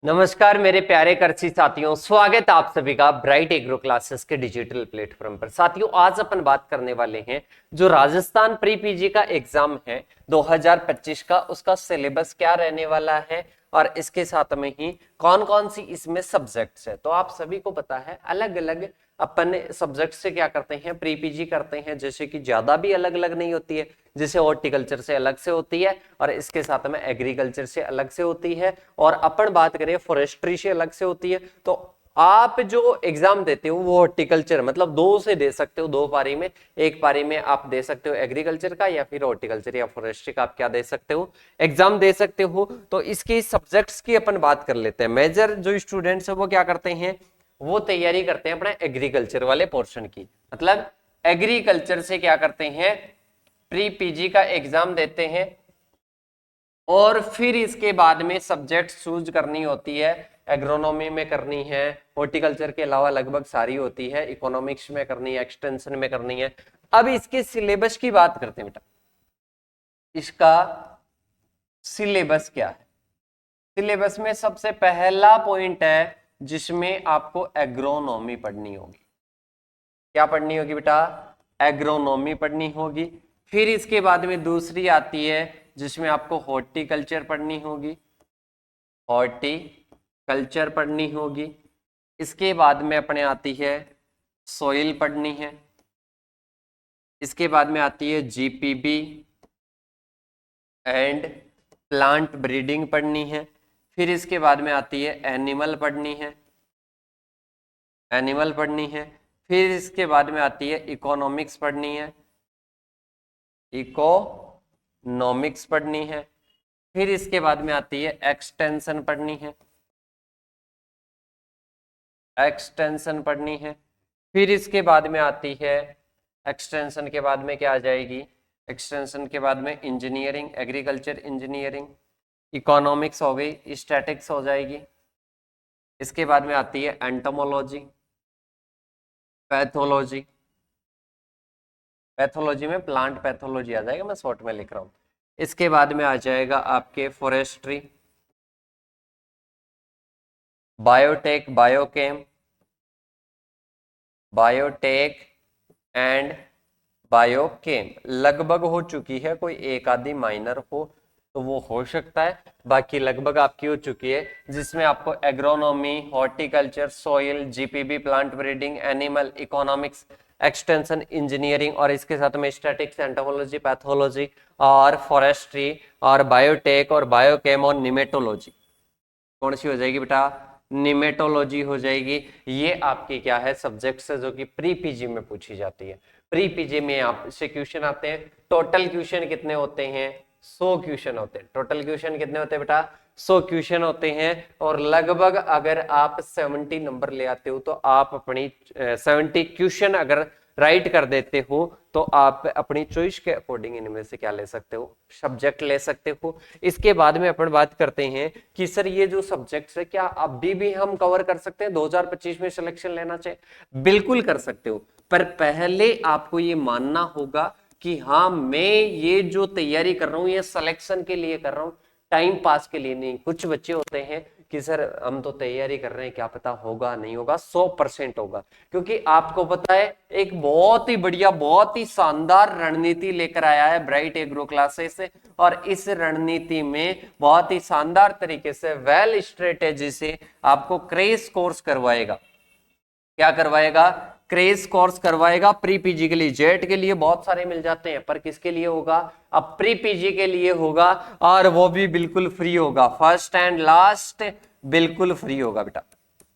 नमस्कार मेरे प्यारे कृषि साथियों, स्वागत आप सभी का ब्राइट एग्रो क्लासेस के डिजिटल प्लेटफॉर्म पर। साथियों, आज अपन बात करने वाले हैं जो राजस्थान प्री पीजी का एग्जाम है 2025 का, उसका सिलेबस क्या रहने वाला है और इसके साथ में ही कौन कौन सी इसमें सब्जेक्ट्स है। तो आप सभी को पता है अलग अलग अपन सब्जेक्ट से क्या करते हैं, प्री पीजी करते हैं, जैसे कि ज्यादा भी अलग अलग नहीं होती है, जैसे हॉर्टिकल्चर से अलग से होती है और इसके साथ में एग्रीकल्चर से अलग से होती है, और अपन बात करें फॉरेस्ट्री से अलग से होती है। तो आप जो एग्जाम देते हो वो हॉर्टिकल्चर मतलब दो से दे सकते हो, दो पारी में, एक पारी में आप दे सकते हो एग्रीकल्चर का या फिर हॉर्टिकल्चर या फॉरेस्ट्री का, आप क्या दे सकते हो, एग्जाम दे सकते हो। तो इसके सब्जेक्ट्स की अपन बात कर लेते हैं। मेजर जो स्टूडेंट्स है वो क्या करते हैं, वो तैयारी करते हैं अपना एग्रीकल्चर वाले पोर्शन की, मतलब एग्रीकल्चर से क्या करते हैं, प्री पीजी का एग्जाम देते हैं और फिर इसके बाद में सब्जेक्ट चूज करनी होती है। एग्रोनॉमी में करनी है, हॉर्टिकल्चर के अलावा लगभग सारी होती है, इकोनॉमिक्स में करनी है, एक्सटेंशन में करनी है। अब इसके सिलेबस की बात करते हैं बेटा, इसका सिलेबस क्या है। सिलेबस में सबसे पहला पॉइंट है जिसमें आपको एग्रोनॉमी पढ़नी होगी। क्या पढ़नी होगी बेटा, एग्रोनॉमी पढ़नी होगी। फिर इसके बाद में दूसरी आती है जिसमें आपको हॉर्टिकल्चर पढ़नी होगी, हॉर्टिकल्चर पढ़नी होगी। इसके बाद में अपने आती है सोइल पढ़नी है। इसके बाद में आती है जीपीबी एंड प्लांट ब्रीडिंग पढ़नी है। फिर इसके बाद में आती है एनिमल पढ़नी है, एनिमल पढ़नी है। फिर इसके बाद में आती है इकोनॉमिक्स पढ़नी है, इकोनॉमिक्स पढ़नी है। फिर इसके बाद में आती है एक्सटेंशन पढ़नी है, एक्सटेंशन पढ़नी है। फिर इसके बाद में आती है, एक्सटेंशन के बाद में क्या आ जाएगी, एक्सटेंशन के बाद में इंजीनियरिंग, एग्रीकल्चर इंजीनियरिंग, इकोनॉमिक्स हो गई, स्टैटिक्स हो जाएगी। इसके बाद में आती है एंटोमोलॉजी, पैथोलॉजी, पैथोलॉजी में प्लांट पैथोलॉजी आ जाएगा, मैं शॉर्ट में लिख रहा हूं। इसके बाद में आ जाएगा आपके forestry, biotech, biochem, biotech and biochem लगभग हो चुकी है, कोई एक आधी माइनर हो तो वो हो सकता है, बाकी लगभग आपकी हो चुकी है, जिसमें आपको agronomy, horticulture, soil, GPB, plant breeding, animal, economics, extension, engineering और इसके साथ में स्टैटिक्स, एंटोमोलॉजी, पैथोलॉजी और फॉरेस्ट्री और बायोटेक और बायोकेम और निमेटोलॉजी कौन सी हो जाएगी बेटा, निमेटोलॉजी हो जाएगी। ये आपकी क्या है सब्जेक्ट्स है जो कि प्री पीजी में पूछी जाती है। प्री पीजी में आपसे क्वेश्चन आते हैं, टोटल क्वेश्चन कितने होते हैं, 100 क्वेश्चन होते हैं। टोटल क्वेश्चन कितने होते हैं बेटा, 100 क्वेश्चन होते हैं। और लगभग अगर आप 70 नंबर ले आते हो तो आप अपनी 70 क्वेश्चन अगर राइट कर देते हो तो आप अपनी चॉइस के अकॉर्डिंग इनमें से क्या ले सकते हो, सब्जेक्ट ले सकते हो। इसके बाद में अपन बात करते हैं कि सर ये जो सब्जेक्ट्स है क्या अभी भी हम कवर कर सकते हैं, 2025 में सिलेक्शन लेना चाहिए, बिल्कुल कर सकते हो। पर पहले आपको ये मानना होगा कि हाँ मैं ये जो तैयारी कर रहा हूं ये सिलेक्शन के लिए कर रहा हूं, टाइम पास के लिए नहीं। कुछ बच्चे होते हैं कि सर हम तो तैयारी कर रहे हैं, क्या पता होगा नहीं होगा, 100% होगा, क्योंकि आपको पता है एक बहुत ही बढ़िया, बहुत ही शानदार रणनीति लेकर आया है ब्राइट एग्रो क्लासेस से। और इस रणनीति में बहुत ही शानदार तरीके से, वेल स्ट्रेटेजी से आपको क्रैश कोर्स करवाएगा। क्या करवाएगा, क्रेज कोर्स करवाएगा। प्री पीजी के लिए, जेट के लिए बहुत सारे मिल जाते हैं, पर किसके लिए होगा, अब प्री पीजी के लिए होगा, और वो भी बिल्कुल फ्री होगा, फर्स्ट एंड लास्ट बिल्कुल फ्री होगा बेटा,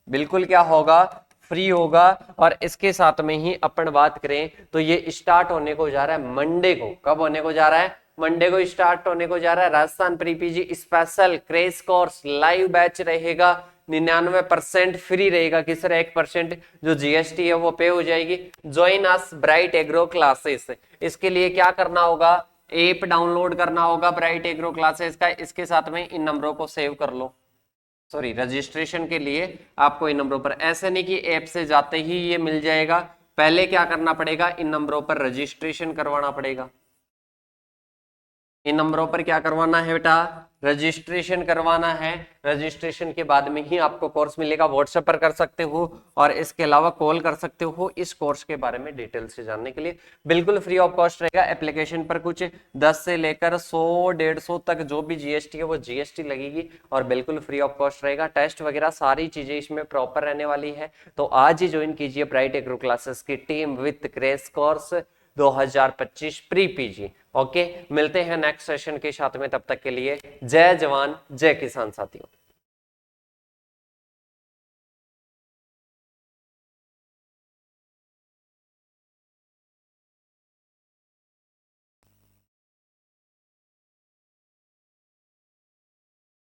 बिल्कुल क्या होगा, फ्री होगा। और इसके साथ में ही अपन बात करें तो ये स्टार्ट होने को जा रहा है मंडे को। कब होने को जा रहा है, मंडे को स्टार्ट होने को जा रहा है। Rajasthan pre PG special crash course live batch रहेगा, 99% फ्री रहेगा। किस तरह 1% जो जीएसटी है वो पे हो जाएगी। Join us bright agro classes, इसके लिए क्या करना होगा, ऐप डाउनलोड करना होगा ब्राइट एग्रो क्लासेस का। इसके साथ में इन नंबरों को सेव कर लो, सॉरी रजिस्ट्रेशन के लिए आपको इन नंबरों पर, ऐसे नहीं कि ऐप से जाते ही ये मिल जाएगा, पहले क्या करना पड़ेगा, इन नंबरों पर रजिस्ट्रेशन करवाना पड़ेगा। इन नंबरों पर क्या करवाना है बेटा, रजिस्ट्रेशन करवाना है, रजिस्ट्रेशन के बाद में ही आपको कोर्स मिलेगा। व्हाट्सएप पर कर सकते हो और इसके अलावा कॉल कर सकते हो इस कोर्स के बारे में डिटेल से जानने के लिए। बिल्कुल फ्री ऑफ कॉस्ट रहेगा। एप्लीकेशन पर कुछ 10 से लेकर 100-150 तक जो भी जीएसटी है वो जीएसटी लगेगी और बिल्कुल फ्री ऑफ कॉस्ट रहेगा। टेस्ट वगैरह सारी चीजें इसमें प्रॉपर रहने वाली है। तो आज ही ज्वाइन कीजिए ब्राइट एग्रो क्लासेस की team with crash course 2025 pre PG. Okay, मिलते हैं नेक्स्ट सेशन के साथ में, तब तक के लिए जय जवान जय किसान साथियों।